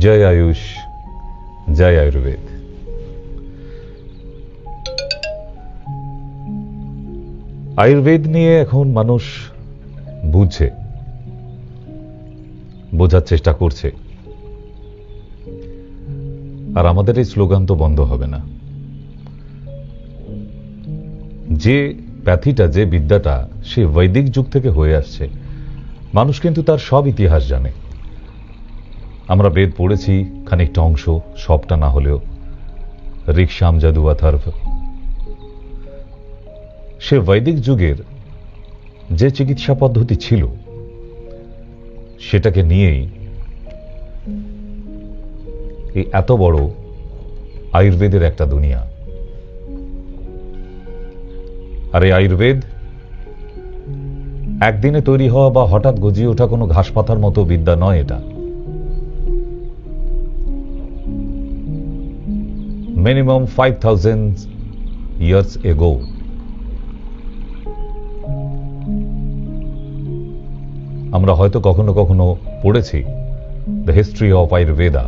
জয় আয়ুষ, জয় আয়ুর্বেদ। আয়ুর্বেদ নিয়ে এখন মানুষ বুঝছে, বোঝার চেষ্টা করছে, আর আমাদের এই স্লোগান তো বন্ধ হবে না। যে প্যাথিটা, যে বিদ্যাটা সে বৈদিক যুগ থেকে হয়ে আসছে, মানুষ কিন্তু তার সব ইতিহাস জানে। আমরা বেদ পড়েছি খানিকটা অংশ, সবটা না হলেও, ঋক্সাম যদু অথর্ব। সে বৈদিক যুগের যে চিকিৎসা পদ্ধতি ছিল সেটাকে নিয়েই এই এত বড় আয়ুর্বেদের একটা দুনিয়া। আর এই আয়ুর্বেদ একদিনে তৈরি হওয়া বা হঠাৎ গজিয়ে ওঠা কোনো ঘাস পাতার মতো বিদ্যা নয়। এটা মিনিমাম 5000 years ago আমরা হয়তো কখনো কখনো পড়েছি দ্য হিস্ট্রি অফ আয়ুর্বেদা।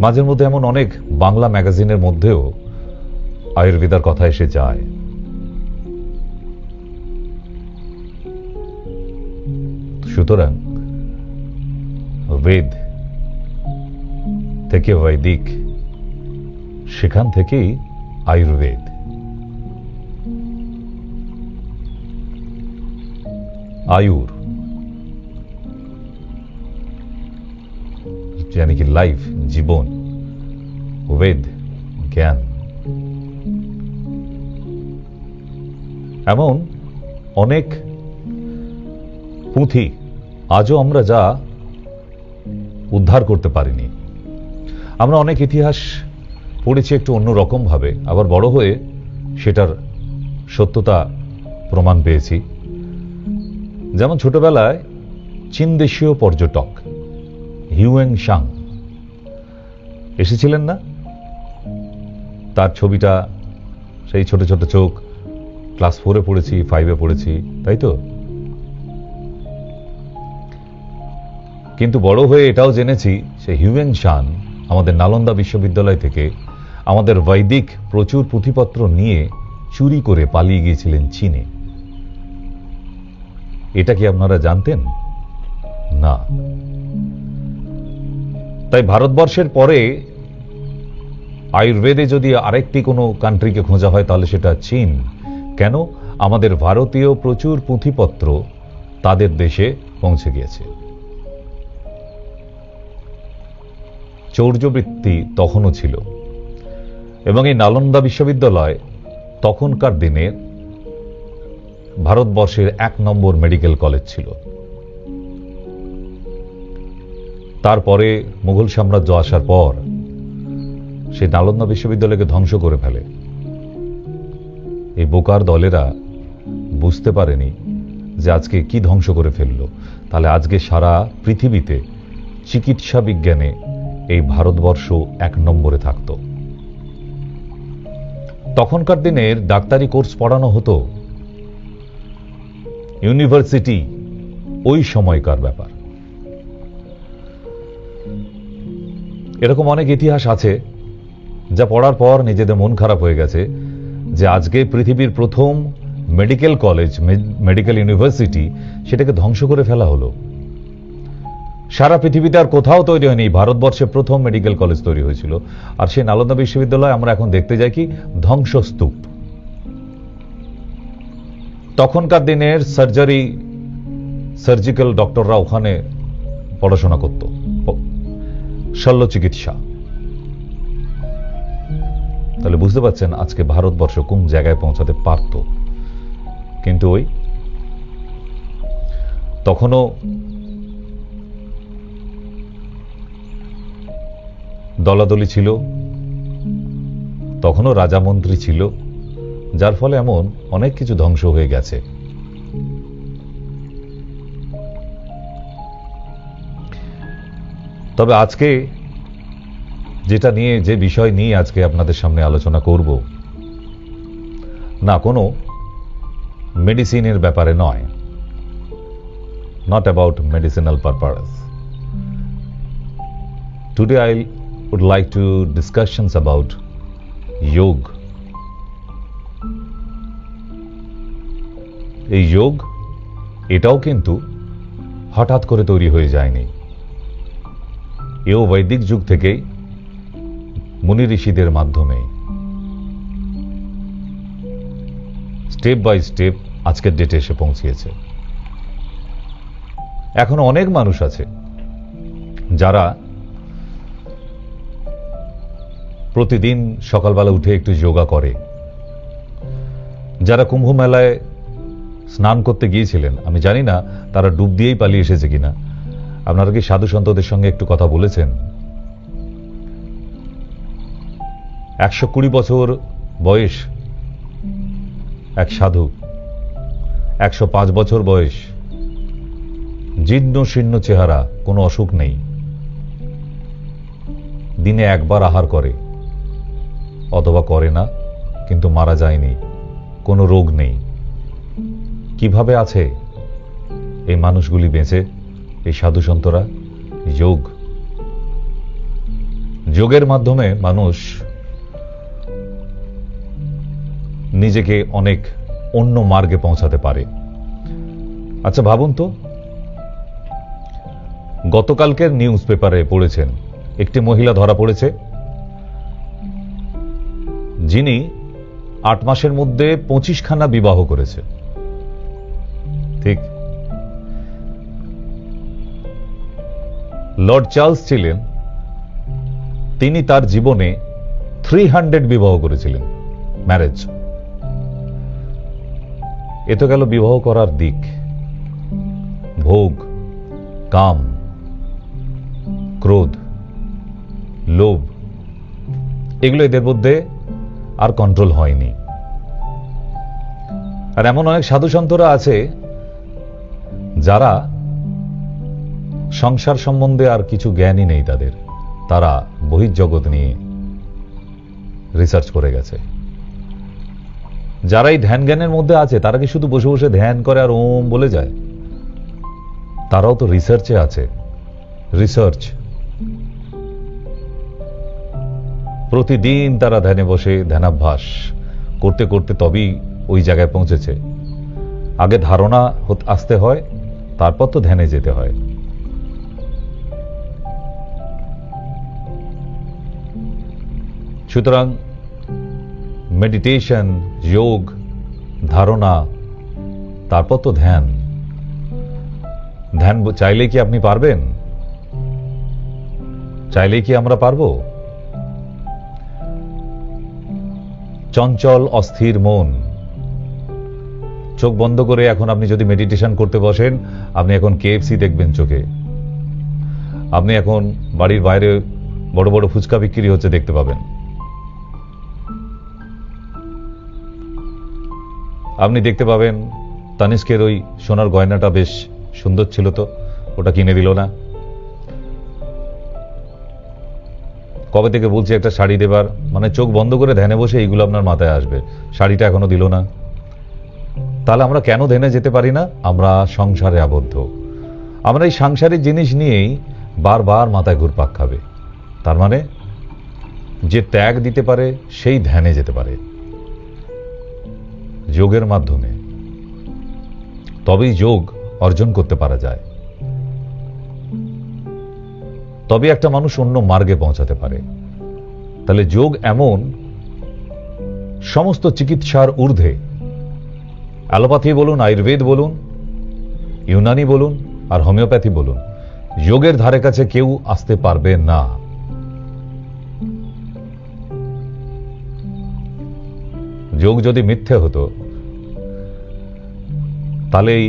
মাঝের মধ্যে এমন অনেক বাংলা ম্যাগাজিনের মধ্যেও আয়ুর্বেদার কথা এসে যায়। সুতরাং বেদ থেকে বৈদিক, সেখান থেকেই আয়ুর্বেদ। আয়ুর यानी कि लाइफ, জীবন, বেদ জ্ঞান। এমন অনেক পুঁথি আজও আমরা যা উদ্ধার করতে পারিনি। আমরা অনেক ইতিহাস পড়েছি একটু অন্যরকম ভাবে, আবার বড় হয়ে সেটার সত্যতা প্রমাণ পেয়েছি। যেমন ছোটবেলায় চীন দেশীয় পর্যটক হিউয়েন সাং এসেছিলেন না? তার ছবিটা, সেই ছোট ছোট চোখ, ক্লাস 4-এ পড়েছি, 5-এ পড়েছি, তাই তো? কিন্তু বড় হয়ে এটাও জেনেছি সে হিউয়েন সাং আমাদের নালন্দা বিশ্ববিদ্যালয় থেকে আমাদের বৈদিক প্রচুর পুঁথিপত্র নিয়ে চুরি করে পালিয়ে গিয়েছিলেন চীনে। এটা কি আপনারা জানতেন? না। তাই ভারতবর্ষের পরে আয়ুর্বেদে যদি আরেকটি কোনো কান্ট্রিকে খোঁজা হয় তাহলে সেটা চীন। কেন? আমাদের ভারতীয় প্রচুর পুঁথিপত্র তাদের দেশে পৌঁছে গিয়েছে। চৌর্যবৃত্তি তখনও ছিল, এবং এই নালন্দা বিশ্ববিদ্যালয় তখনকার দিনে ভারতবর্ষের 1 নম্বর মেডিকেল কলেজ ছিল। তারপরে মুঘল সাম্রাজ্য আসার পর সেই নালন্দা বিশ্ববিদ্যালয়কে ধ্বংস করে ফেলে। এই বোকার দলেরা বুঝতে পারেনি যে আজকে কি ধ্বংস করে ফেলল। তাহলে আজকে সারা পৃথিবীতে চিকিৎসা বিজ্ঞানে এই ভারতবর্ষ 1 নম্বরে থাকত। তখনকার দিনের ডাক্তারি কোর্স পড়ানো হতো, ইউনিভার্সিটি ওই সময়কার ব্যাপার। এরকম অনেক ইতিহাস আছে যা পড়ার পর নিজেদের মন খারাপ হয়ে গেছে যে আজকে পৃথিবীর প্রথম মেডিকেল কলেজ, মেডিকেল ইউনিভার্সিটি, সেটাকে ধ্বংস করে ফেলা হলো। সারা পৃথিবীতে আর কোথাও তৈরি হয়নি, ভারতবর্ষে প্রথম মেডিকেল কলেজ তৈরি হয়েছিল। আর সেই নালন্দা বিশ্ববিদ্যালয় আমরা এখন দেখতে যাই কি ধ্বংসস্তূপ। তখনকার দিনের সার্জিক্যাল ডক্টররা ওখানে পড়াশোনা করত, শল্য চিকিৎসা। তাহলে বুঝতে পারছেন আজকে ভারতবর্ষ কোন জায়গায় পৌঁছাতে পারত। কিন্তু ওই তখনও দলাদলি ছিল, তখনও রাজামন্ত্রী ছিল, যার ফলে এমন অনেক কিছু ধ্বংস হয়ে গেছে। তবে আজকে যেটা নিয়ে, যে বিষয় নিয়ে আজকে আপনাদের সামনে আলোচনা করব, না কোনো মেডিসিনের ব্যাপারে নয়, not about medicinal purpose. Today I would like to discussions about yoga. এই যোগ এটাও কিন্তু হঠাৎ করে তৈরি হয়ে যায়নি। এও বৈদিক যুগ থেকেই মুনি ঋষিদের মাধ্যমে স্টেপ বাই স্টেপ আজকের ডেটে এসে পৌঁছিয়েছে। এখন অনেক মানুষ আছে যারা প্রতিদিন সকালবেলা উঠে একটু যোগা করে, যারা কুম্ভ মেলায় স্নান করতে গিয়েছিলেন, আমি জানি না তারা ডুব দিয়েই পালিয়ে এসেছে কিনা। আপনারা কি সাধু সন্তদের সঙ্গে একটু কথা বলেছেন? 120 বছর বয়স এক সাধু, 105 বছর বয়স, জীর্ণ শীর্ণ চেহারা, কোনো অসুখ নেই, দিনে একবার আহার করে অথবা করে না, কিন্তু মারা যায়নি, কোনো রোগ নেই। কিভাবে আছে এই মানুষগুলি বেঁচে? এই সাধু সন্তরা যোগের মাধ্যমে মানুষ নিজেকে অনেক অন্য মার্গে পৌঁছাতে পারে। আচ্ছা ভাবুন তো, গতকালকের নিউজ পেপারে পড়েছেন একটি মহিলা ধরা পড়েছে যিনি 8 মাসের মধ্যে 25খানা বিবাহ করেছে। ঠিক, লর্ড চার্লস ছিলেন, তিনি তার জীবনে 300 বিবাহ করেছিলেন, ম্যারেজ। এ তো গেল বিবাহ করার দিক। ভোগ, কাম, ক্রোধ, লোভ, এগুলো এদের মধ্যে আর কন্ট্রোল হয়নি। আর এমন অনেক সাধু সন্তরা আছে যারা সংসার সম্বন্ধে আর কিছু জ্ঞানই নেই তাদের, তারা বহির্জগৎ নিয়ে রিসার্চ করে গেছে। যারা এই ধ্যান জ্ঞানের মধ্যে আছে তারা কি শুধু বসে বসে ধ্যান করে আর ওম বলে যায়? তারাও তো রিসার্চে আছে। রিসার্চ, প্রতিদিন তারা ধ্যানে বসে ধ্যানাভ্যাস করতে করতে তবেই ওই জায়গায় পৌঁছেছে। আগে ধারণা আসতে হয়, তারপর তো ধ্যানে যেতে হয়। সুতরাং মেডিটেশন, যোগ, ধারণা, তারপর তো ধ্যান। ধ্যান চাইলে কি আপনি পারবেন? চাইলে কি আমরা পারবো? চঞ্চল অস্থির মন, চোখ বন্ধ করে এখন আপনি যদি মেডিটেশন করতে বসেন, আপনি এখন কেএফসি দেখবেন চোখে, আপনি এখন বাড়ির বাইরে বড় বড় ফুচকা বিক্রি হচ্ছে দেখতে পাবেন, আপনি দেখতে পাবেন তানিষ্কের ওই সোনার গয়নাটা বেশ সুন্দর ছিল, তো ওটা কিনে দিল না। কবে থেকে বলছি একটা শাড়ি দেবার, মানে চোখ বন্ধ করে ধ্যানে বসে এইগুলো আপনার মাথায় আসবে, শাড়িটা এখনো দিল না। তাহলে আমরা কেন ধ্যানে যেতে পারি না? আমরা সংসারে আবদ্ধ। আমরা এই সাংসারিক জিনিস নিয়েই বারবার মাথায় ঘুরপাক খাবে। তার মানে যে ত্যাগ দিতে পারে সেই ধ্যানে যেতে পারে যোগের মাধ্যমে, তবেই যোগ অর্জন করতে পারা যায়, তবে একটা মানুষ অন্য মার্গে পৌঁছাতে পারে। তাহলে যোগ এমন সমস্ত চিকিৎসার ঊর্ধ্বে, অ্যালোপ্যাথি বলুন, আয়ুর্বেদ বলুন, ইউনানি বলুন আর হোমিওপ্যাথি বলুন, যোগের ধারে কাছে কেউ আসতে পারবে না। যোগ যদি মিথ্যে হতো তাহলেই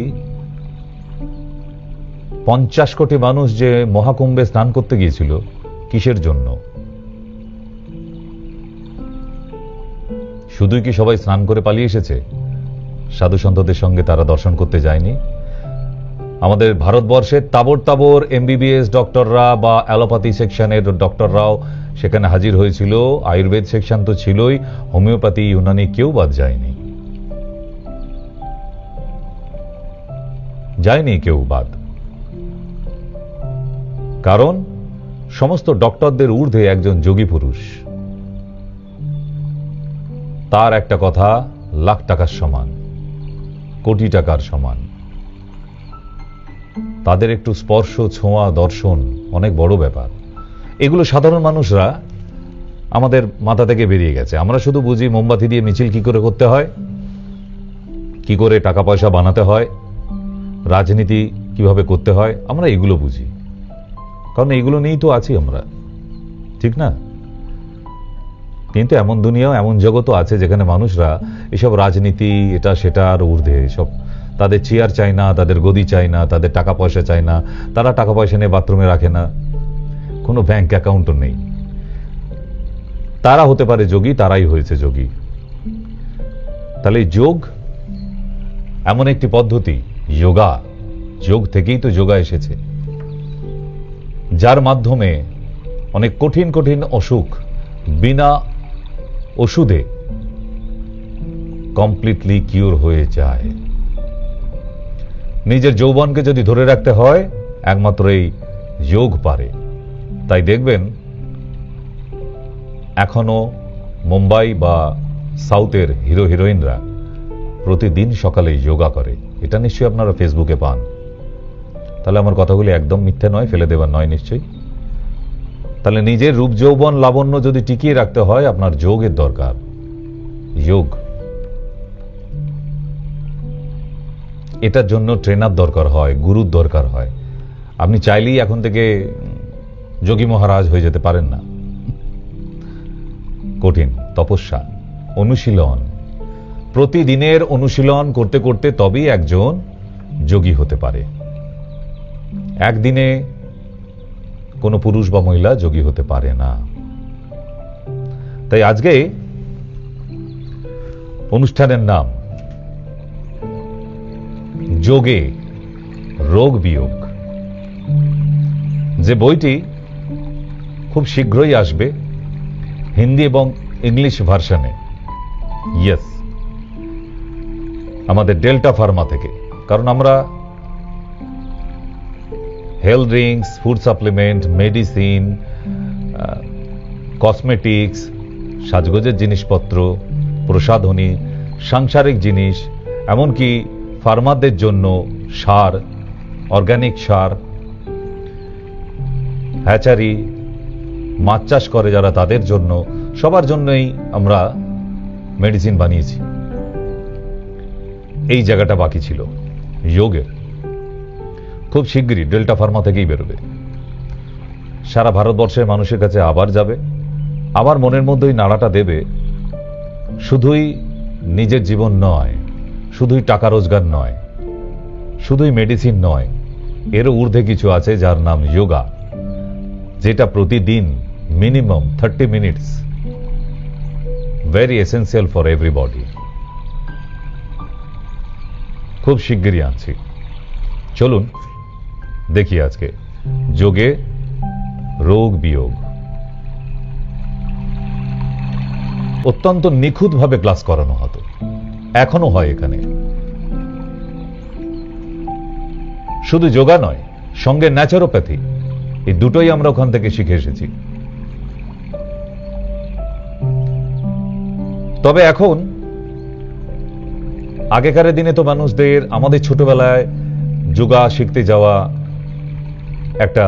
50 কোটি মানুষ যে মহাকুম্ভে স্নান করতে গিয়েছিল, কিসের জন্য? শুধুই কি সবাই স্নান করে পালিয়ে এসেছে? সাধু সন্তদের সঙ্গে তারা দর্শন করতে যায়নি? আমাদের ভারতবর্ষের তাবর তাবর এমবিবিএস ডক্টররা বা অ্যালোপ্যাথি সেকশনের ডক্টররাও সেখানে হাজির হয়েছিল, আয়ুর্বেদ সেকশন তো ছিলই, হোমিওপ্যাথি, ইউনানি কেউ বাদ যায়নি, যায়নি কেউ বাদ। কারণ সমস্ত ডক্টরদের ঊর্ধ্বে একজন যোগী পুরুষ, তার একটা কথা লাখ টাকার সমান, কোটি টাকার সমান। তাদের একটু স্পর্শ, ছোঁয়া, দর্শন অনেক বড় ব্যাপার। এগুলো সাধারণ মানুষরা আমাদের মাথা থেকে বেরিয়ে গেছে। আমরা শুধু বুঝি মোমবাতি দিয়ে মিছিল কি করে করতে হয়, কি করে টাকা পয়সা বানাতে হয়, রাজনীতি কিভাবে করতে হয়, আমরা এগুলো বুঝি। কারণ এগুলো নিয়েই তো আছি আমরা, ঠিক না? কিন্তু এমন দুনিয়াও, এমন জগৎও আছে যেখানে মানুষরা এসব রাজনীতি, এটা সেটার ঊর্ধ্বে, সব তাদের চেয়ার চাই না, তাদের গদি চাই না, তাদের টাকা পয়সা চাই না, তারা টাকা পয়সা নিয়ে বাথরুমে রাখে না, কোনো ব্যাংক অ্যাকাউন্টও নেই। তারা হতে পারে যোগী, তারাই হয়েছে যোগী। তাহলে যোগ এমন একটি পদ্ধতি, যোগা, যোগ থেকেই তো যোগা এসেছে, যার মাধ্যমে অনেক কঠিন কঠিন অসুখ বিনা ওষুধে কমপ্লিটলি কিউর হয়ে যায়। নিজের যৌবনকে যদি ধরে রাখতে হয়, একমাত্র এই যোগ পারে। তাই দেখবেন এখনো মুম্বাই বা সাউথের হিরো হিরোইনরা প্রতিদিন সকালে যোগা করে। এটা নিশ্চয়ই আপনারা ফেসবুকে পান। তাহলে আমার কথাগুলি একদম মিথ্যে নয়, ফেলে দেবার নয় নিশ্চয়ই। তাহলে নিজের রূপ যৌবন লাবণ্য যদি টিকিয়ে রাখতে হয়, আপনার যোগের দরকার। যোগ, এটার জন্য ট্রেনার দরকার হয়, গুরুর দরকার হয়। আপনি চাইলেই এখন থেকে যোগী মহারাজ হয়ে যেতে পারেন না। কঠিন তপস্যা, অনুশীলন, প্রতিদিনের অনুশীলন করতে করতে তবেই একজন যোগী হতে পারে। একদিনে কোনো পুরুষ বা মহিলা যোগী হতে পারে না। তাই আজকে অনুষ্ঠানের নাম যোগে রোগ বিয়োগ। যে বইটি খুব শীঘ্রই আসবে হিন্দি এবং ইংলিশ ভার্সনে, ইয়েস, আমাদের ডেল্টা ফার্মা থেকে। কারণ আমরা health drinks, food supplement, medicine, cosmetics, সাজগোজের জিনিসপত্র, প্রসাধনী, সাংসারিক জিনিস, এমনকি ফার্মারদের জন্য সার, অর্গানিক সার, হ্যাচারি, মাছ চাষ করে যারা, তাদের জন্য, সবার জন্যই আমরা মেডিসিন বানিয়েছি। এই জায়গাটা বাকি ছিল যোগের। খুব শিগগিরই ডেল্টা ফার্মা থেকেই বেরোবে, সারা ভারতবর্ষের মানুষের কাছে আবার যাবে, আবার মনের মধ্যে ওই নাড়াটা দেবে। শুধুই নিজের জীবন নয়, শুধুই টাকা রোজগার নয়, শুধুই মেডিসিন নয়, এরও ঊর্ধ্বে কিছু আছে যার নাম যোগা, যেটা প্রতিদিন minimum 30 minutes, very essential for everybody. খুব শিগগিরই আনছি, চলুন দেখি আজকে যোগে রোগ বিয়োগ। অত্যন্ত নিখুঁতভাবে ক্লাস করানো হতো, এখনো হয় এখানে। শুধু যোগা নয়, সঙ্গে ন্যাচারোপ্যাথি, এই দুটোই আমরা ওখান থেকে শিখে এসেছি। তবে এখন, আগেকার দিনে তো মানুষদের, আমাদের ছোটবেলায় যোগা শিখতে যাওয়া একটা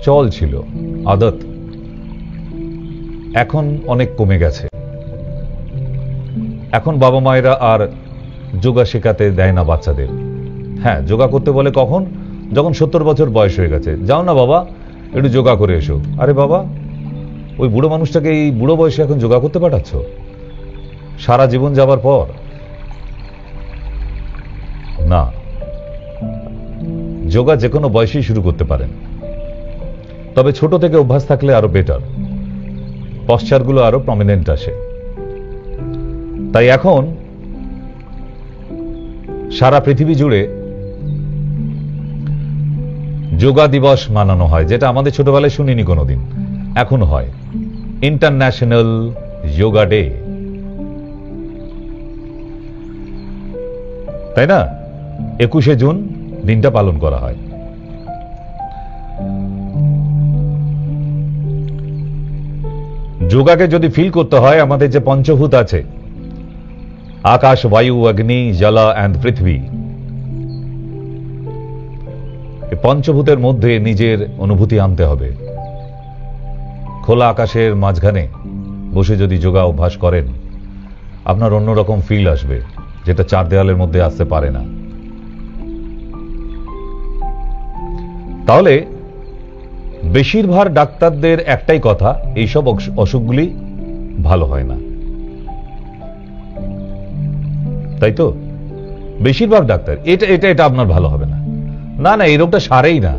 চল ছিল, আদত। এখন অনেক কমে গেছে। এখন বাবা মায়েরা আর যোগা শেখাতে দেয় না বাচ্চাদের। হ্যাঁ, যোগা করতে বলে কখন? যখন 70 বছর বয়স হয়ে গেছে। যাও না বাবা, একটু যোগা করে এসো। আরে বাবা, ওই বুড়ো মানুষটাকে এই বুড়ো বয়সে এখন যোগা করতে পাঠাচ্ছ? সারা জীবন যাবার পর? না, যোগা যে কোনো বয়সেই শুরু করতে পারেন, তবে ছোট থেকে অভ্যাস থাকলে আরো বেটার, পশ্চারগুলো আরো প্রমিনেন্ট আসে। তাই এখন সারা পৃথিবী জুড়ে যোগা দিবস মানানো হয়, যেটা আমাদের ছোটবেলায় শুনিনি কোনোদিন, এখন হয় ইন্টারন্যাশনাল যোগা ডে, তাই না? 21শে জুন দিনটা পালন করা হয়। যোগাকে যদি ফিল করতে হয়, আমাদের যে পঞ্চভূত আছে, আকাশ, বায়ু, অগ্নি, জল অ্যান্ড পৃথিবী, পঞ্চভূতের মধ্যে নিজের অনুভূতি আনতে হবে। খোলা আকাশের মাঝখানে বসে যদি যোগা অভ্যাস করেন, আপনার অন্যরকম ফিল আসবে, যেটা চার দেওয়ালের মধ্যে আসতে পারে না। তাহলে বেশিরভাগ ডাক্তারদের একটাই কথা, এইসব অসুখগুলি ভালো হয় না, তাই তো? বেশিরভাগ ডাক্তার এটা এটা এটা আপনার ভালো হবে না, না না, এই রোগটা সারেই না,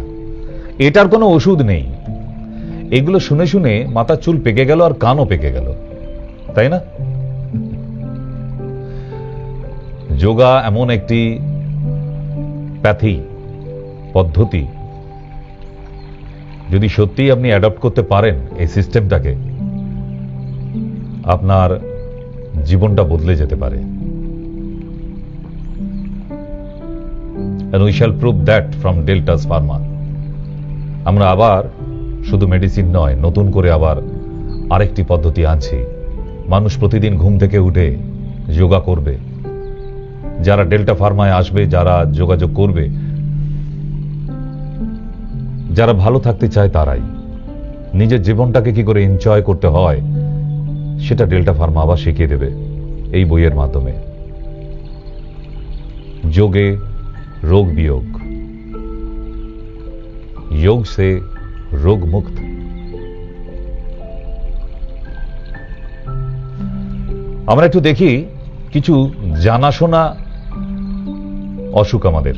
এটার কোনো ওষুধ নেই। এগুলো শুনে শুনে মাথার চুল পেকে গেল আর কানও পেকে গেল, তাই না? যোগা এমন একটি প্যাথি পদ্ধতি, যদি সত্যি আপনি অ্যাডপ্ট করতে পারেন এই সিস্টেমটাকে, আপনার জীবনটা বদলে যেতে পারে। And we shall prove that from Deltas Pharma. আমরা আবার শুধু মেডিসিন নয়, নতুন করে আবার আরেকটি পদ্ধতি আনছি। মানুষ প্রতিদিন ঘুম থেকে উঠে যোগা করবে। যারা ডেল্টা ফার্মায় আসবে, যারা যোগাযোগ করবে, যারা ভালো থাকতে চায় তারাই। নিজের জীবনটাকে কি করে এনজয় করতে হয় সেটা ডেল্টা ফার্মা আবার শিখিয়ে দেবে এই বইয়ের মাধ্যমে। যোগে रोग वियोग, योग से रोग मुक्त। আমরা একটু দেখি কিছু জানাশোনা অসুখ আমাদের,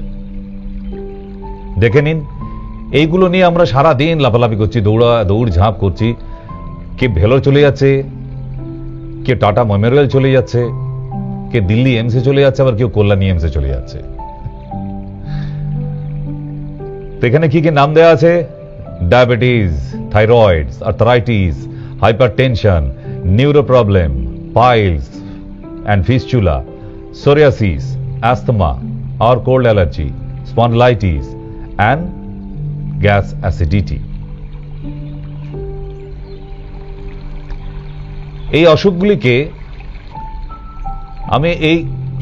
দেখে নিন। এইগুলো নিয়ে আমরা সারা দিন লাফালাফি করছি, দৌড় ঝাঁপ করছি। কে ভেলোর চলে যাচ্ছে, কে টাটা মেমোরিয়াল চলে যাচ্ছে, কে দিল্লি এমসে চলে যাচ্ছে, আবার কেউ কল্যাণী এমসে চলে যাচ্ছে। এখানে কি কি নাম দেওয়া আছে? Diabetes, thyroid, arthritis, hypertension, neuro problem, piles and fistula, psoriasis, asthma আর cold allergy, spondylitis and gas acidity. এই অসুখগুলিকে আমি এই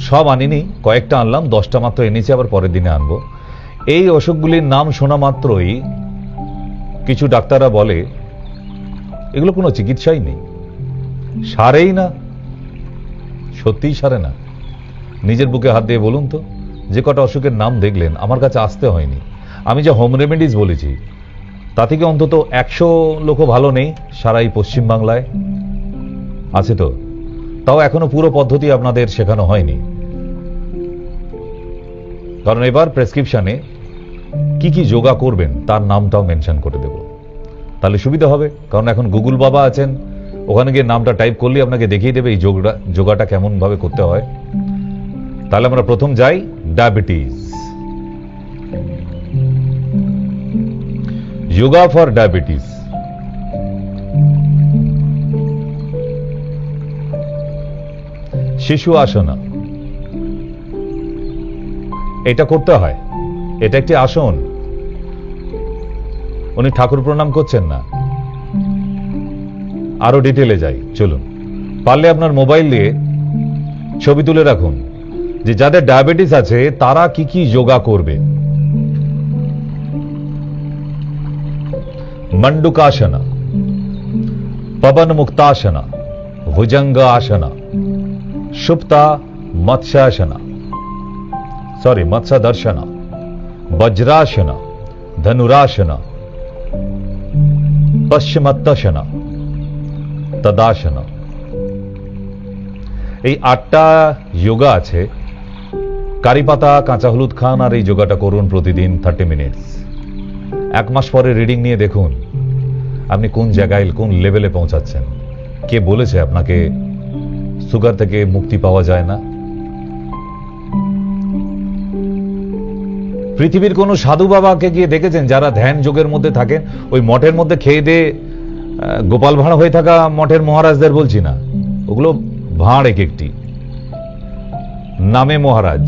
সব আনিনি, কয়েকটা আনলাম, 10টা মাত্র এনেছি, আবার পরের দিনে আনবো। এই অসুখগুলির নাম শোনা মাত্রই কিছু ডাক্তাররা বলে এগুলো কোনো চিকিৎসাই নেই, সারেই না। সত্যিই সারে না। নিজের বুকে হাত দিয়ে বলুন তো, যে কটা অসুখের নাম দেখলেন, আমার কাছে আসতে হয়নি। আমি যে হোম রেমেডিস বলেছি, তা থেকে অন্তত 100 লোকও ভালো নেই সারা এই পশ্চিমবাংলায়, আছে তো? তাও এখনো পুরো পদ্ধতি আপনাদের শেখানো হয়নি। কারণ এবার প্রেসক্রিপশনে কি কি যোগা করবেন তার নামটাও মেনশন করে দেব, তাহলে সুবিধা হবে। কারণ এখন গুগল বাবা আছেন, ওখানে গিয়ে নামটা টাইপ করলে আপনাকে দেখিয়ে দেবে এই যোগাটা কেমন ভাবে করতে হয়। তাহলে আমরা প্রথম যাই ডায়াবেটিস। Yoga for diabetes. শিশু আসনা, এটা করতে হয়, এটা একটি আসন। উনি ঠাকুর প্রণাম করছেন না, আরো ডিটেলে যাই, চলুন। পারলে আপনার মোবাইল দিয়ে ছবি তুলে রাখুন যে যাদের ডায়াবেটিস আছে তারা কি কি যোগা করবে। मंडूकासना, पवन मुक्तासना, भुजंग आसना, सुप्ता मत्स्यासना, मत्स्य दर्शना, वज्रासना, धनुरासना, पश्चिमत्तासना, तदासना। এই 8টা যোগা আছে। কারি পাতা, কাঁচা হলুদ খান আর এই যোগাটা করুন প্রতিদিন 30 মিনিটস। 1 মাস পরে রিডিং নিয়ে দেখুন আপনি কোন জায়গায়, কোন লেভেলে পৌঁছাচ্ছেন। কে বলেছে আপনাকে সুগার থেকে মুক্তি পাওয়া যায় না? পৃথিবীর কোন সাধু বাবাকে গিয়ে দেখেছেন যারা ধ্যান যোগের মধ্যে থাকেন? ওই মঠের মধ্যে খেয়ে দিয়ে গোপাল ভাঁড় হয়ে থাকা মঠের মহারাজদের বলছি না, ওগুলো ভাঁড় এক একটি, নামে মহারাজ,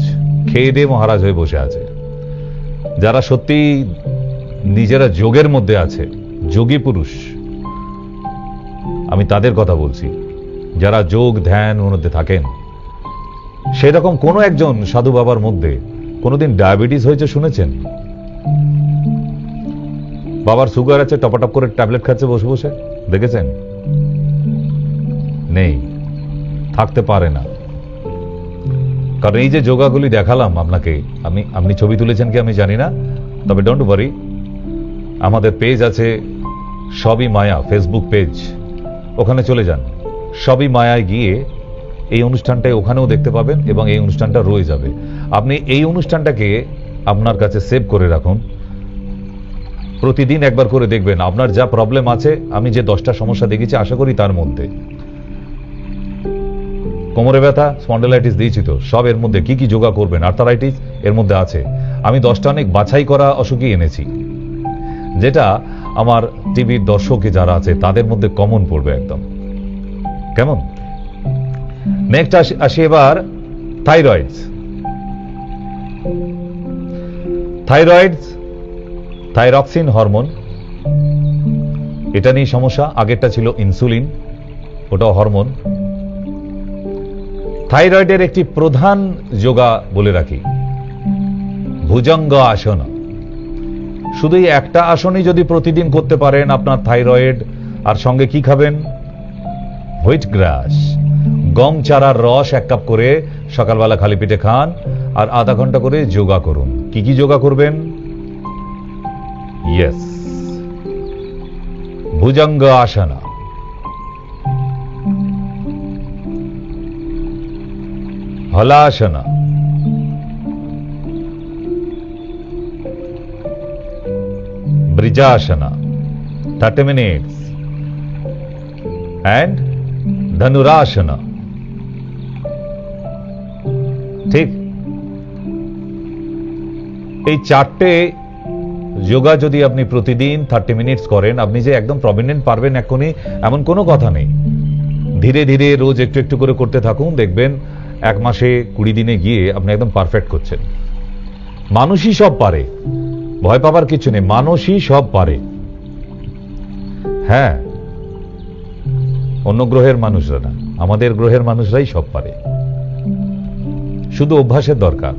খেয়ে দিয়ে মহারাজ হয়ে বসে আছে। যারা সত্যি নিজেরা যোগের মধ্যে আছে, যোগী পুরুষ, আমি তাদের কথা বলছি যারা যোগ ধ্যান মধ্যে থাকেন। সেরকম কোনো একজন সাধু বাবার মধ্যে কোনোদিন ডায়াবেটিস হয়েছে শুনেছেন? বাবার সুগার আছে, টপাটপ করে ট্যাবলেট খাচ্ছে বসে বসে, দেখেছেন? নেই, থাকতে পারে না। কারণ এই যে যোগাগুলি দেখালাম আপনাকে, আপনি ছবি তুলেছেন কি আমি জানি না, তবে ডোন্ট ওয়ারি, আমাদের পেজ আছে সবই মায়া, ফেসবুক পেজ, ওখানে চলে যান। সবই মায়ায় গিয়ে এই অনুষ্ঠানটাই ওখানেও দেখতে পাবেন এবং এই অনুষ্ঠানটা রয়ে যাবে। আপনি এই অনুষ্ঠানটাকে আপনার কাছে সেভ করে রাখুন, প্রতিদিন একবার করে দেখবেন। আপনার যা প্রবলেম আছে, আমি যে 10টা সমস্যা দেখেছি আশা করি তার মধ্যে কোমরে ব্যথা, স্পন্ডালাইটিস দিয়েছি তো, সব এর মধ্যে কি কি যোগা করবেন, আর্থারাইটিস এর মধ্যে আছে। আমি 10টা অনেক বাছাই করা অসুখই এনেছি, যেটা আমার টিভির দর্শকে যারা আছে তাদের মধ্যে কমন পড়বে একদম। কেমন? নেক্সট আসি এবার থাইরয়েডস। থাইরয়েডস, থাইরক্সিন হরমোন, এটা নিয়ে সমস্যা। আগেরটা ছিল ইনসুলিন, ওটাও হরমোন। থাইরয়েডের একটি প্রধান যোগা বলে রাখি, ভুজঙ্গ আসন। শুধু এই একটা আসনই যদি প্রতিদিন করতে পারেন, আপনার থাইরয়েড, আর সঙ্গে কি খাবেন? হুইট গ্রাস, গম চারার রস 1 কাপ করে সকালবেলা খালি পেটে খান, আর আধা ঘন্টা করে যোগা করুন। কি কি যোগা করবেন? ইয়েস, ভুজঙ্গ আসনা, হলাসনা, ব্রিজাসনা 30 minutes, and ধনুরাসনা। ঠিক, এই 4টে যোগা যদি আপনি প্রতিদিন 30 মিনিটস করেন, আপনি যে একদম প্রমিনেন্ট পারবেন এখনই এমন কোনো কথা নেই। ধীরে ধীরে রোজ একটু একটু করে করতে থাকুন, দেখবেন 1 মাসে 20 দিনে গিয়ে আপনি একদম পারফেক্ট করছেন। মানুষই সব পারে, ভয় পাবার কিছু নেই, মানুষই সব পারে। হ্যাঁ, অন্য গ্রহের মানুষরা না, আমাদের গ্রহের মানুষরাই সব পারে, শুধু অভ্যাসের দরকার।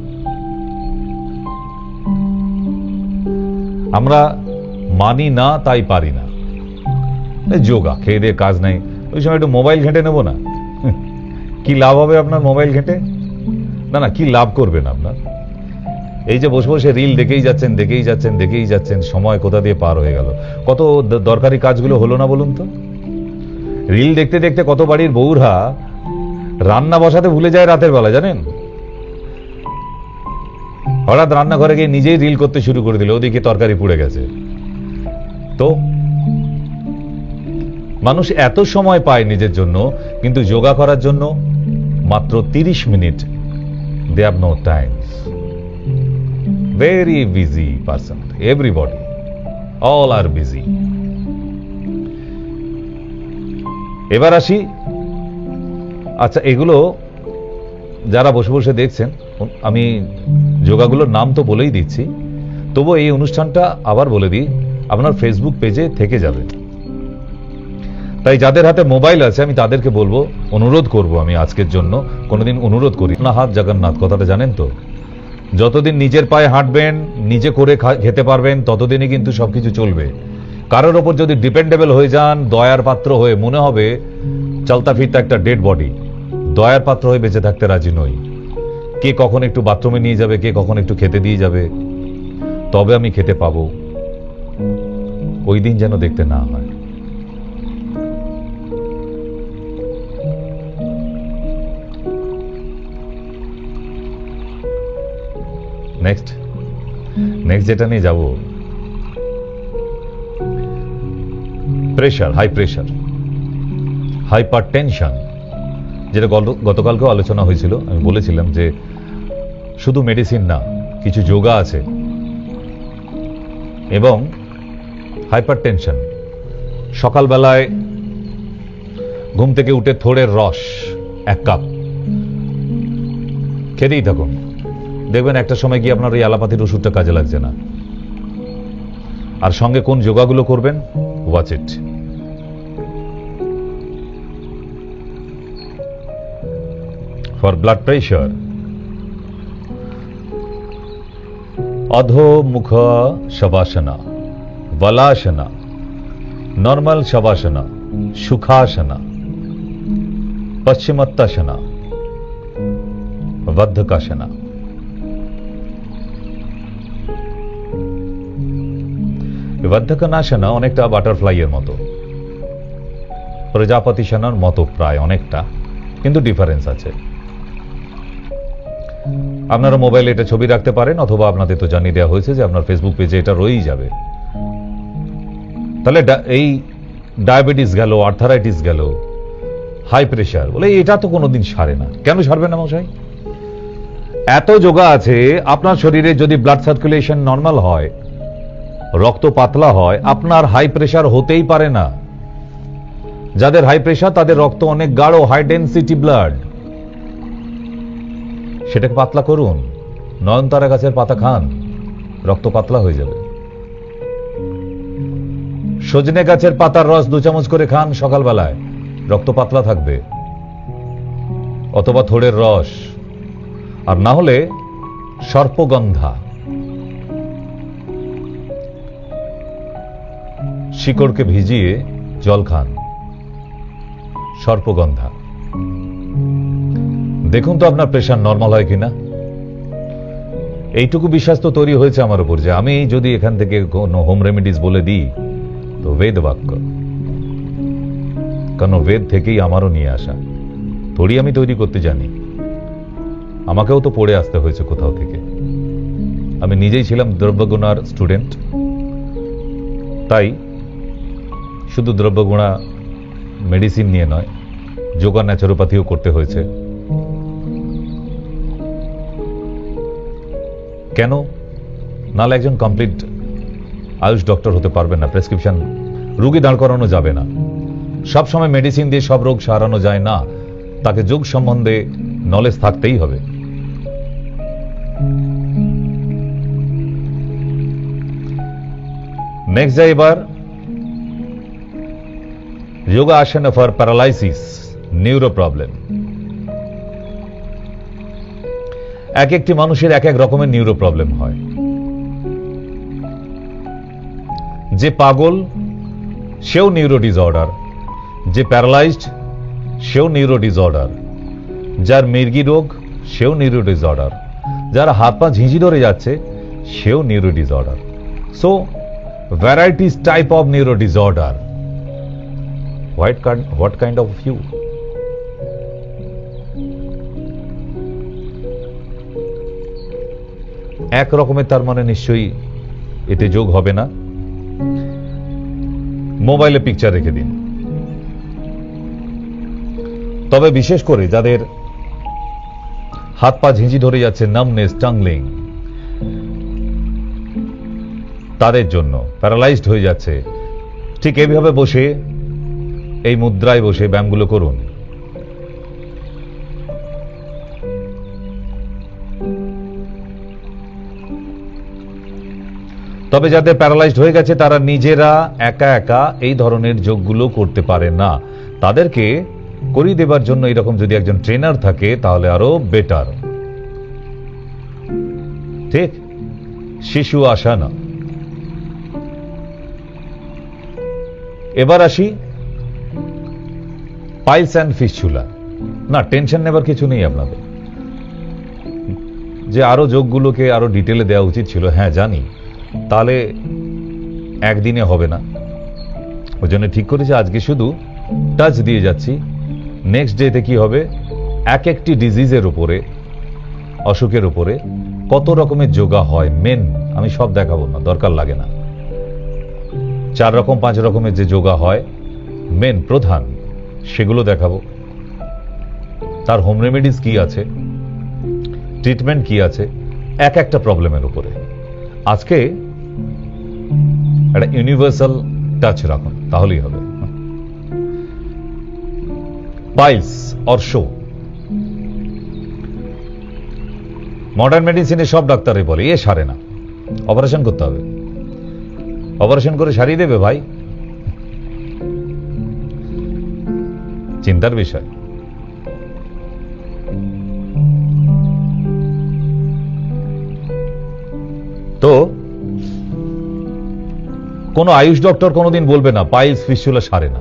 আমরা মানি না, তাই পারি না। যোগা খেয়ে দিয়ে কাজ নাই, ওই সময় একটু মোবাইল ঘেঁটে নেব না, কি লাভ হবে আপনার মোবাইল ঘেঁটে? না না, কি লাভ করবেন আপনার? এই যে বসে বসে রিল দেখেই যাচ্ছেন, দেখেই যাচ্ছেন, দেখেই যাচ্ছেন, সময় কোথা দিয়ে পার হয়ে গেল। কত দরকারি কাজগুলো হলো না বলুন তো? রিল দেখতে দেখতে কত বাড়ির বউরা রান্না বসাতে ভুলে যায় রাতের বেলা, জানেন? হঠাৎ রান্নাঘরে গিয়ে নিজেই রিল করতে শুরু করে দিল, ওদিকে তরকারি পুড়ে গেছে। তো মানুষ এত সময় পায় নিজের জন্য, কিন্তু যোগা করার জন্য মাত্র 30 minute. They have no time. Very busy person, everybody, all are busy. এবার আসি, আচ্ছা এগুলো যারা বসে বসে দেখছেন, আমি যোগাগুলোর নাম তো বলেই দিচ্ছি, তবু এই অনুষ্ঠানটা আবার বলে দিই, আপনার ফেসবুক পেজে থেকে যাবে। তাই যাদের হাতে মোবাইল আছে আমি তাদেরকে বলবো, অনুরোধ করব, আমি আজকের জন্য কোনোদিন অনুরোধ করি না, হাত জগন্নাথ কথাটা জানেন তো? যতদিন নিজের পায়ে হাঁটবেন, নিজে করে খেতে পারবেন, ততদিনই কিন্তু সবকিছু চলবে। কারোর ওপর যদি ডিপেন্ডেবল হয়ে যান, দয়ার পাত্র হয়ে, মনে হবে চলতা ফিরতা একটা ডেড বডি। দয়ার পাত্র হয়ে বেঁচে থাকতে রাজি নই। কে কখন একটু বাথরুমে নিয়ে যাবে, কে কখন একটু খেতে দিয়ে যাবে, তবে আমি খেতে পাবো, ওই দিন যেন দেখতে না হয়। নেক্সট যেটা নিয়ে যাব, pressure, high pressure, hypertension, যেটা গতকালকেও আলোচনা হয়েছিল। আমি বলেছিলাম যে শুধু মেডিসিন না, কিছু যোগা আছে। এবং হাইপার টেনশন, সকালবেলায় ঘুম থেকে উঠে থোড়ের রস 1 কাপ খেতেই থাকুন, দেখবেন একটা সময় গিয়ে আপনার ওই অ্যালোপ্যাথির ওষুধটা কাজে লাগছে না। আর সঙ্গে কোন যোগাগুলো করবেন, watch it. for blood pressure. Adho-mukha Shavasana, Valasana, Normal Shavasana, Shukhasana, Paschimottanasana, Vadhakasana. Vadhakasana অনেকটা বাটারফ্লাইয়ের মতো, প্রজাপতিসনার মতো প্রায় অনেকটা, কিন্তু ডিফারেন্স আছে। আপনারা মোবাইলে এটা ছবি রাখতে পারেন, অথবা আপনাদের তো জানিয়ে দেওয়া হয়েছে যে আপনার ফেসবুক পেজে এটা রয়েই যাবে। তাহলে এই ডায়াবেটিস গেল, আর্থারাইটিস গেল, হাই প্রেশার, বলে এটা তো কোনোদিন সারে না। কেন সারবে না মশাই? এত যোগা আছে। আপনার শরীরে যদি ব্লাড সার্কুলেশন নর্মাল হয়, রক্ত পাতলা হয়, আপনার হাই প্রেশার হতেই পারে না। যাদের হাই প্রেশার তাদের রক্ত অনেক গাঢ়, হাই ডেন্সিটি ব্লাড। সেটাকে পাতলা করুন, নয়নতারা গাছের পাতা খান, রক্ত পাতলা হয়ে যাবে। সজনে গাছের পাতার রস 2 চামচ করে খান সকালবেলায়, রক্ত পাতলা থাকবে। অথবা থোড়ের রস, আর না হলে সর্পগন্ধা, শিকড়কে ভিজিয়ে জল খান, সর্পগন্ধা। দেখুন তো আপনার প্রেশার নর্মাল হয় কিনা। এইটুকু বিশ্বাস তো তৈরি হয়েছে আমার উপর যে আমি যদি এখান থেকে কোনো হোম রেমেডিস বলে দিই তো বেদ বাক্য, কারণ বেদ থেকেই আমারও নিয়ে আসা। থোড়ি আমি তৈরি করতে জানি, আমাকেও তো পড়ে আসতে হয়েছে কোথাও থেকে। আমি নিজেই ছিলাম দ্রব্যগুণার স্টুডেন্ট, তাই শুধু দ্রব্যগুণা মেডিসিন নিয়ে নয়, যোগা ন্যাচুরোপ্যাথিও করতে হয়েছে। কেন? নাহলে একজন কমপ্লিট আয়ুষ ডক্টর হতে পারবেন না। প্রেসক্রিপশন রোগী দাঁড় করানো যাবে না। সব সময় মেডিসিন দিয়ে সব রোগ সারানো যায় না, তাকে যোগ সম্বন্ধে নলেজ থাকতেই হবে। নেক্সট যাই এবার yoga asana for paralysis, neuro problem. এক একটি মানুষের এক এক রকমের নিউরো প্রবলেম হয়। যে পাগল সেও নিউরো ডিসঅর্ডার, যে প্যারালাইজড সেও নিউরো ডিসঅর্ডার, যার মির্গি রোগ সেও নিউরো ডিসঅর্ডার, যার হাত পা ঝিঁঝি ধরে যাচ্ছে সেও neuro disorder. So varieties type of neuro disorder. What kind of you? এক রকমের তার মানে নিশ্চয়ই এতে যোগ হবে না। মোবাইলে পিকচার রেখে দিন। তবে বিশেষ করে যাদের হাত পা ঝিঁঝি ধরে যাচ্ছে, নামনেস, টাংলিং, তাদের জন্য প্যারালাইজড হয়ে যাচ্ছে, ঠিক এইভাবে বসে, এই মুদ্রায় বসে ব্যায়ামগুলো করুন। তবে যাদের প্যারালাইজড হয়ে গেছে তারা নিজেরা একা একা এই ধরনের যোগগুলো করতে পারে না। তাদেরকে করিয়ে দেবার জন্য এরকম যদি একজন ট্রেনার থাকে তাহলে আরো বেটার। ঠিক? শিশু আসনা। এবার আসি পাইলস অ্যান্ড ফিস্চুলা। না, টেনশন নেবার কিছু নেই আপনাদের, যে আরো যোগগুলোকে আরো ডিটেলে দেওয়া উচিত ছিল। হ্যাঁ জানি, তাহলে একদিনে হবে না। ওই জন্য ঠিক করেছি আজকে শুধু টাচ দিয়ে যাচ্ছি। নেক্সট ডেতে কি হবে, এক একটি ডিজিজের উপরে, অসুখের উপরে কত রকমের যোগা হয় মেন, আমি সব দেখাবো না, দরকার লাগে না। 4 রকম 5 রকমের যে যোগা হয় মেন প্রধান, সেগুলো দেখাবো। তার হোম রেমেডিস কি আছে, ট্রিটমেন্ট কি আছে এক একটা প্রবলেমের উপরে। আজকে একটা ইউনিভার্সাল টাচ রাখুন, তাহলেই হবে। পাইলস অর্শ, মডার্ন মেডিসিনে সব ডাক্তারই বলে এ সারে না, অপারেশন করতে হবে। অপারেশন করে সারিয়ে দেবে ভাই? চিন্তার বিষয়। তো কোন আয়ুষ ডক্টর কোনোদিন বলবে না পাইলস ফিস্টুলা সারে না।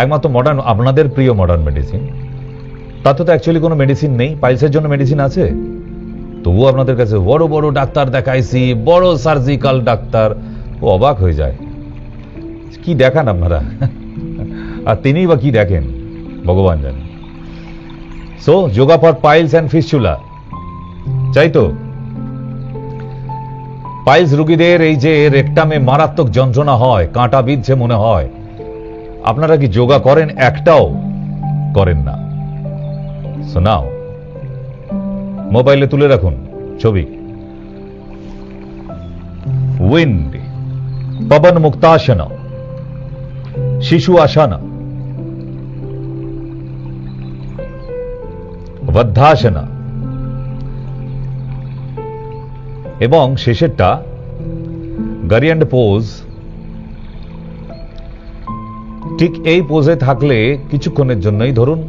একমাত্র মডার্ন, আপনাদের প্রিয় মডার্ন মেডিসিন, তাতে তো অ্যাকচুয়ালি কোনো মেডিসিন নেই। পাইলসের জন্য মেডিসিন আছে, তবুও আপনাদের কাছে বড় বড় ডাক্তার দেখাইছি, বড় সার্জিক্যাল ডাক্তার, ও অবাক হয়ে যায় কি দেখান আপনারা। আর তিনিই বা কি দেখেন ভগবান জানেন। So yoga for piles and fistula, চাই তো? পাইলস রোগীদের এই যে রেকটামে মারাত্মক যন্ত্রণা হয়, কাঁটা বিঁধছে মনে হয়, আপনারা কি যোগা করেন? একটাও করেন না। শোনাও, মোবাইলে তুলে রাখুন ছবি। উইন্ড, পবন মুক্তাসনা, শিশু আসনা, বদ্ধাসনা এবং শেষেরটা গারিয়ান্ড পোজ। ঠিক এই পোজে থাকলে কিছুক্ষণের জন্যই, ধরুন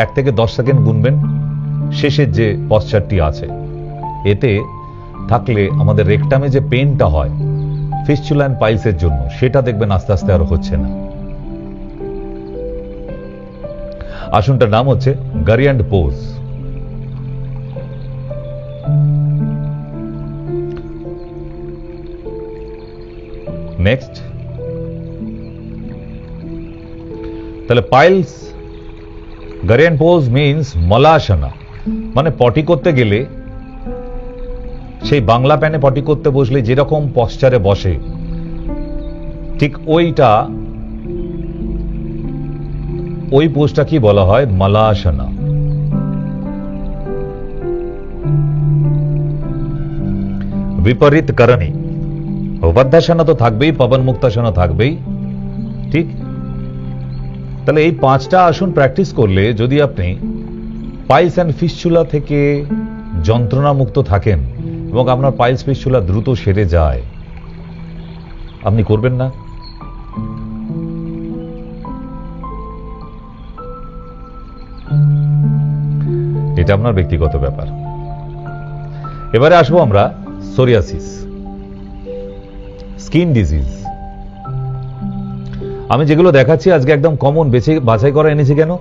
1 থেকে 10 সেকেন্ড গুনবেন, শেষের যে পশ্চারটি আছে, এতে থাকলে আমাদের রেকটামে যে পেনটা হয় ফিস্টুলা এন্ড পাইলসের জন্য, সেটা দেখবেন আস্তে আস্তে আর হচ্ছে না। আসনটার নাম হচ্ছে গারিয়ান্ড পোজ। নেক্সট, তাহলে পাইলস গারিয়ান্ড পোজ মিন্স মলাসনা, মানে পটি করতে গেলে, সেই বাংলা প্যানে পটি করতে বসলে যেরকম পশ্চারে বসে, ঠিক ওই পোজটা কি বলা হয়? মলাসনা। বিপরীত করণী, বদ্ধাসনা তো থাকবেই, পবন মুক্তাসনা থাকবেই, ঠিক? তাহলে এই 5টা আসন প্র্যাকটিস করলে যদি আপনি পাইলস অ্যান্ড ফিস্টুলা থেকে যন্ত্রণা মুক্ত থাকেন এবং আপনার পাইলস ফিস্টুলা দ্রুত সেরে যায়, আপনি করবেন না? এটা আপনার ব্যক্তিগত ব্যাপার। এবারে আসবো আমরা সোরিয়াসিস, স্কিন ডিজিজ। আমি যেগুলো দেখাচ্ছি আজকে একদম কমন বাছাই করা এনেছি। কেন?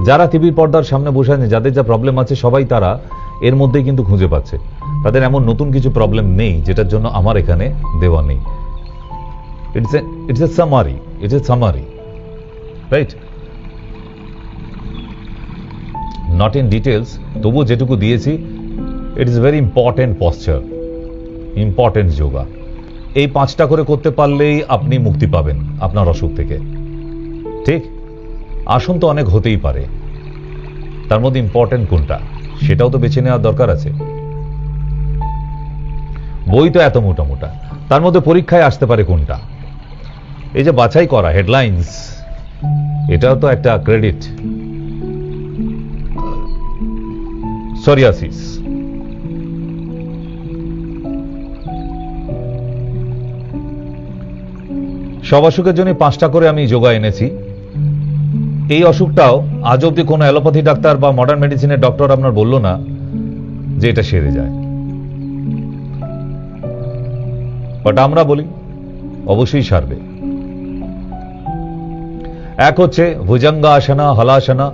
যারা টিভির পর্দার সামনে বসে আছে, যাদের যা প্রবলেম আছে, সবাই তারা এর মধ্যেই কিন্তু খুঁজে পাচ্ছে। তাদের এমন নতুন কিছু প্রবলেম নেই যেটার জন্য আমার এখানে দেওয়া নেই। It's a summary, right? Not in details, তবু যেটুকু দিয়েছি, it is very important posture, important yoga. এই 5টা করে করতে পারলেই আপনি মুক্তি পাবেন আপনার অসুখ থেকে, ঠিক? আসন তো অনেক হতেই পারে, তার মধ্যে ইম্পর্টেন্ট কোনটা সেটাও তো বেছে নেওয়ার দরকার আছে। বই তো এত মোটা মোটা, তার মধ্যে পরীক্ষায় আসতে পারে কোনটা, এই যে বাছাই করা হেডলাইন্স, এটাও তো একটা ক্রেডিট। সোরিয়াসিস, সব অসুখের জন্য 5টা করে আমি যোগা এনেছি। এই অসুখটাও আজ অব্দি কোনো অ্যালোপ্যাথি ডাক্তার বা মডার্ন মেডিসিনের ডক্টর আপনার বলল না যে এটা সেরে যায়, বাট আমরা বলি অবশ্যই সারবে। এক হচ্ছে ভুজঙ্গাসনা, হলাসনা,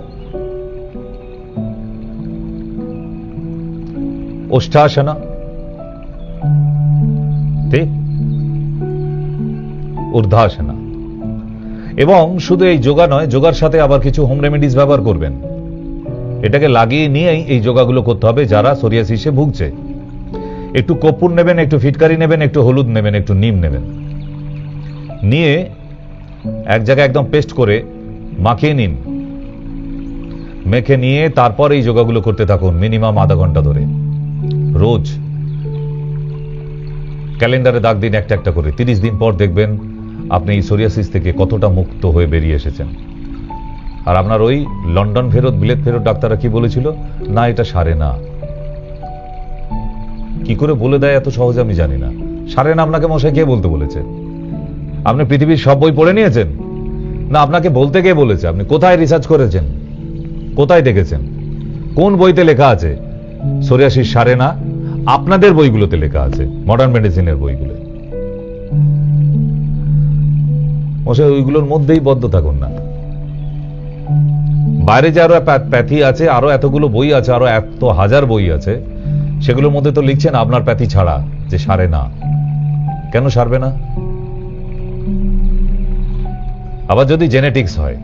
ওষ্ঠাসনা, ঠিক? ঊর্ধ্বাসনা। এবং শুধু এই যোগা নয়, যোগার সাথে আবার কিছু হোম রেমেডিস ব্যবহার করবেন। এটাকে লাগিয়ে নিয়েই এই যোগাগুলো করতে হবে যারা সোরিয়াসিসে ভুগছে। একটু কর্পূর নেবেন, একটু ফিটকারি নেবেন, একটু হলুদ নেবেন, একটু নিম নেবেন, নিয়ে এক জায়গায় একদম পেস্ট করে মাখিয়ে নিন। মেখে নিয়ে তারপর এই যোগাগুলো করতে থাকুন মিনিমাম আধা ঘন্টা ধরে রোজ। ক্যালেন্ডারে দাগ দিন একটা একটা করে। 30 দিন পর দেখবেন আপনি এই সোরিয়াসিস থেকে কতটা মুক্ত হয়ে বেরিয়ে এসেছেন। আর আপনার ওই লন্ডন ফেরত, বিলেত ফেরত ডাক্তাররা কি বলেছিল? না, এটা সারে না। কি করে বলে দেয় এত সহজে আমি জানি না। সারে না আপনাকে মশাই কে বলতে বলেছে? আপনি পৃথিবীর সব বই পড়ে নিয়েছেন? না, আপনাকে বলতে কে বলেছে? আপনি কোথায় রিসার্চ করেছেন? কোথায় দেখেছেন? কোন বইতে লেখা আছে সোরিয়াসিস সারে না? আপনাদের বইগুলোতে লেখা আছে, মডার্ন মেডিসিনের বইগুলো। মশাই ওইগুলোর মধ্যেই বদ্ধ থাকুন না। বাইরে যে আরো প্যাথি আছে, আরো এতগুলো বই আছে, আরো এত হাজার বই আছে, সেগুলোর মধ্যে তো লিখছেন আপনার প্যাথি ছাড়া যে সারে না। কেন সারবে না? আবার যদি জেনেটিক্স হয়,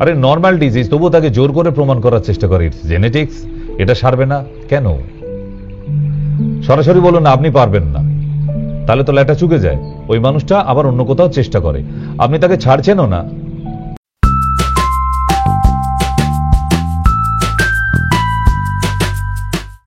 আরে নর্মাল ডিজিজ, তবুও তাকে জোর করে প্রমাণ করার চেষ্টা করে জেনেটিক্স, এটা সারবে না কেন? সরাসরি বলুন না আপনি পারবেন না, তাহলে তো ল্যাটা চুকে যায়। ওই মানুষটা আবার অন্য কোথাও চেষ্টা করে, আপনি তাকে ছাড়ছেনও না।